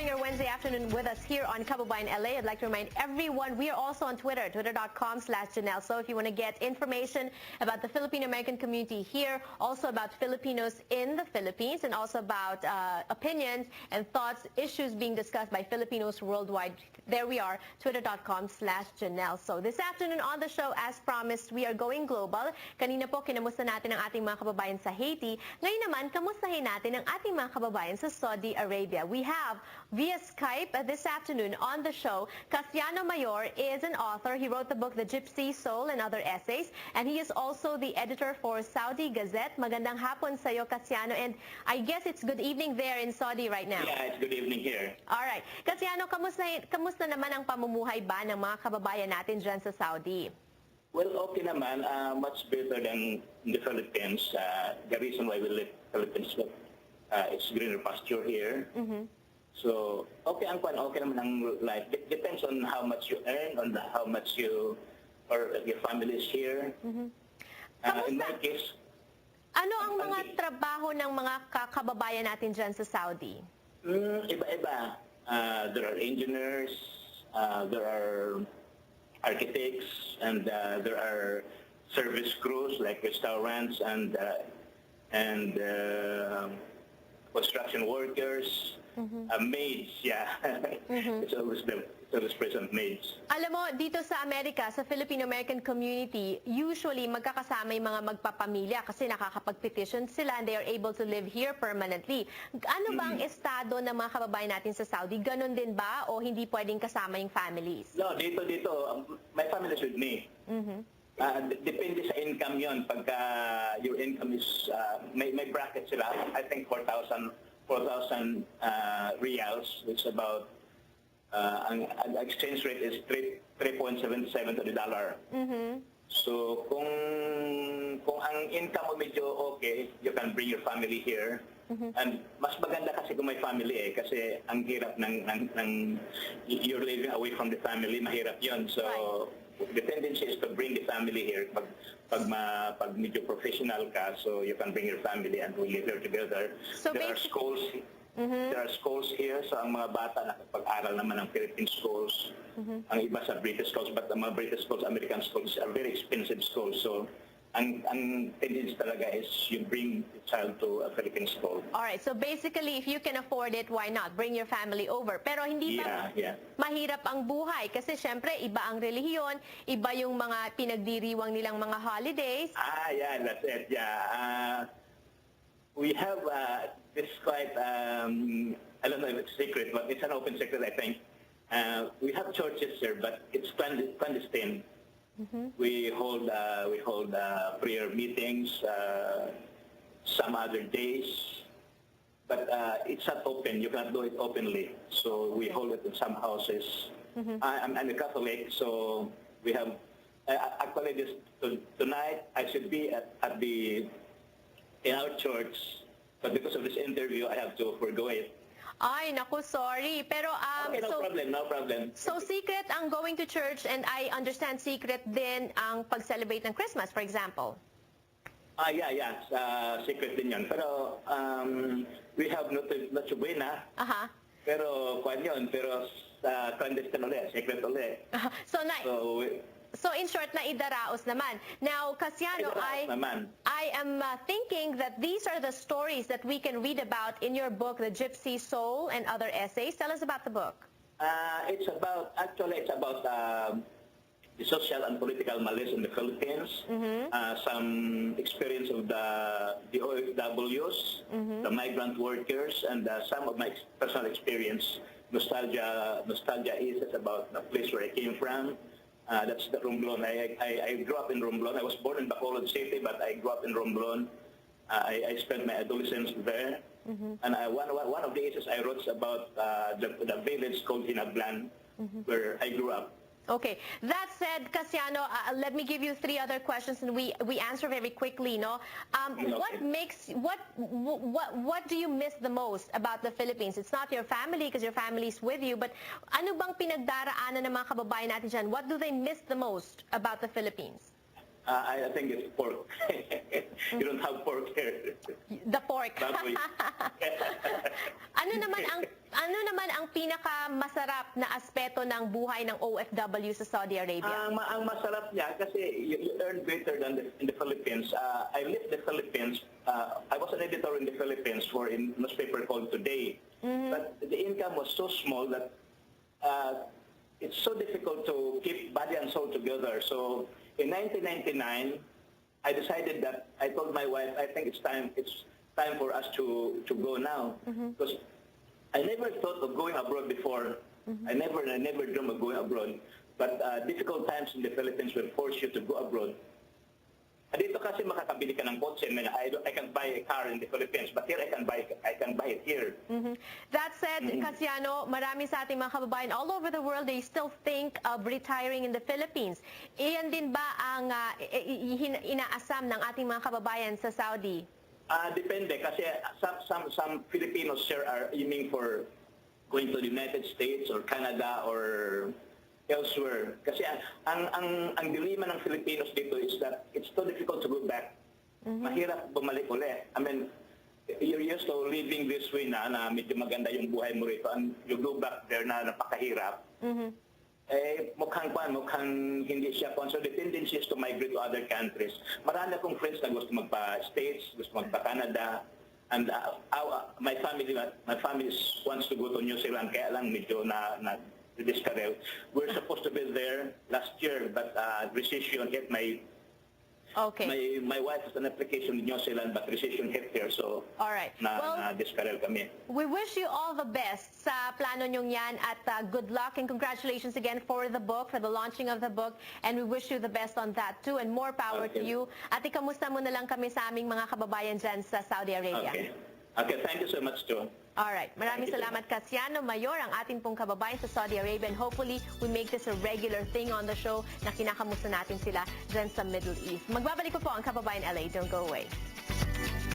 enjoying your Wednesday afternoon with us here on Kababayan LA. I'd like to remind everyone we are also on Twitter, twitter.com/Janelle. So if you want to get information about the Filipino-American community here, also about Filipinos in the Philippines, and also about opinions and thoughts, issues being discussed by Filipinos worldwide, there we are, twitter.com/Janelle. So this afternoon on the show, as promised, we are going global. Kanina po, kinamusta natin ang ating mga kababayan sa Haiti. Ngayon naman, kamustahin natin ang ating mga kababayan sa Saudi Arabia. We have via Skype this afternoon on the show, Casiano Mayor is an author. He wrote the book The Gypsy Soul and Other Essays, and he is also the editor for Saudi Gazette. Magandang hapon sa iyo, Casiano, and I guess it's good evening there in Saudi right now. Yeah, it's good evening here. All right. Casiano, kamusta naman ang pamumuhay ba ng mga kababayan natin dyan sa Saudi? Well, okay naman. Much better than the Philippines. The reason why we live in the Philippines, it's greener pasture here. So, okay naman ang life. It depends on how much you earn, on how much you, or your family is here. In my case, ano ang mga trabaho ng mga kababayan natin dyan sa Saudi? Iba-iba. There are engineers, there are architects, and there are service crews like restaurants and construction workers, maids. Yeah, it's always present maids. Alam mo, dito sa Amerika, sa Filipino-American community, usually magkakasama yung mga magpapamilya kasi nakakapag-petition sila and they are able to live here permanently. Ano ba ang estado ng mga kababayan natin sa Saudi? Ganon din ba o hindi pwedeng kasama yung families? No, dito, my family is with me. Depende sa income yon. Pagka your income is, may bracket sila, I think 4,000 reals, which is about, ang exchange rate is 3.77 to the dollar. So kung ang income mo medyo okay, you can bring your family here. And mas maganda kasi kung may family kasi ang hirap ng you're living away from the family, mahirap yon. So the tendency is to bring the family here pag medyo professional ka, so you can bring your family and we live here together. So there are schools. There are schools here, so ang mga bata nakapag-aral naman ng Philippine schools. Ang iba sa British schools, but ang mga British schools, American schools are very expensive schools. So ang tendency talaga is you bring the child to a Philippine school. Alright, so basically, if you can afford it, why not? Bring your family over. Pero hindi ba mahirap ang buhay? Kasi syempre, iba ang relihiyon, iba yung mga pinagdiriwang nilang mga holidays. Yeah, that's it. Yeah. We have this quite, I don't know if it's secret, but it's an open secret, I think. We have churches here, but it's clandestine. We hold prayer meetings some other days, but it's not open. You cannot do it openly. So we hold it in some houses. I'm a Catholic, so we have actually tonight I should be in our church, but because of this interview, I have to forgo it. Ay, naku, sorry. Pero, okay, no problem. So, secret ang going to church, and I understand secret din ang pag-celebrate ng Christmas, for example. Yeah. Secret din yan. Pero, we have Noche Buena. Pero, kwan yun. Pero, clandestine ulit, secret ulit. So in short, na idaraos naman. Now, Casiano, I am thinking that these are the stories that we can read about in your book, The Gypsy Soul and Other Essays. Tell us about the book. It's about the social and political malaise in the Philippines, some experience of the OFWs, the migrant workers, and some of my personal experience. Nostalgia is about the place where I came from. That's the Romblon. I grew up in Romblon. I was born in Bacolod City, but I grew up in Romblon. I spent my adolescence there. And one of the essays I wrote about the village called Hinablan, where I grew up. Okay. That said, Casiano, let me give you 3 other questions, and we answer very quickly. No, what do you miss the most about the Philippines? It's not your family because your family is with you, but ano bang pinagdaraanan ng mga kababayan natin dyan? What do they miss the most about the Philippines? I think it's pork. You don't have pork here. The pork. Ano naman ang ang pinakamasarap na aspeto ng buhay ng OFW sa Saudi Arabia? Ang masarap niya kasi you earn greater than in the Philippines. I left the Philippines. I was an editor in the Philippines for a newspaper called Today. But the income was so small that it's so difficult to keep body and soul together. So in 1999, I decided that I told my wife, I think it's time for us to go now, because I never thought of going abroad before. I never dreamed of going abroad. But difficult times in the Philippines will force you to go abroad. Dito kasi makakabili ka ng kotse. I can buy a car in the Philippines, but here I can buy it here. That said, Casiano, marami sa ating mga kababayan all over the world, they still think of retiring in the Philippines. Iyan din ba ang inaasam ng ating mga kababayan sa Saudi? Depende kasi some Filipinos sir are aiming for going to the United States or Canada or elsewhere. Kasi ang dilema ng Filipinos dito is that it's so difficult to go back. Mahirap bumalik ulit. I mean, you're used to living this way na medyo maganda yung buhay mo rito, and you go back there na napakahirap. Mukhang hindi siya. So the tendency is to migrate to other countries. Marami akong friends na gusto magpa-States, gusto magpa-Canada. And my family wants to go to New Zealand, kaya lang medyo na discouraged. We're supposed to be there last year, but recession hit my wife has an application in New Zealand, but recession hit here, so all right. na-discouraged kami. We wish you all the best sa plano nyong yan, at good luck and congratulations again for the book, for the launching of the book, and we wish you the best on that too, and more power to you. At ikamusta mo na lang kami sa aming mga kababayan dyan sa Saudi Arabia. Okay, thank you so much, Joe. Alright, maraming salamat, Casiano Mayor, ang ating pong kababayan sa Saudi Arabia, and hopefully we make this a regular thing on the show na kinakamusta natin sila dyan sa Middle East. Magbabalik ko po ang Kababayan LA. Don't go away.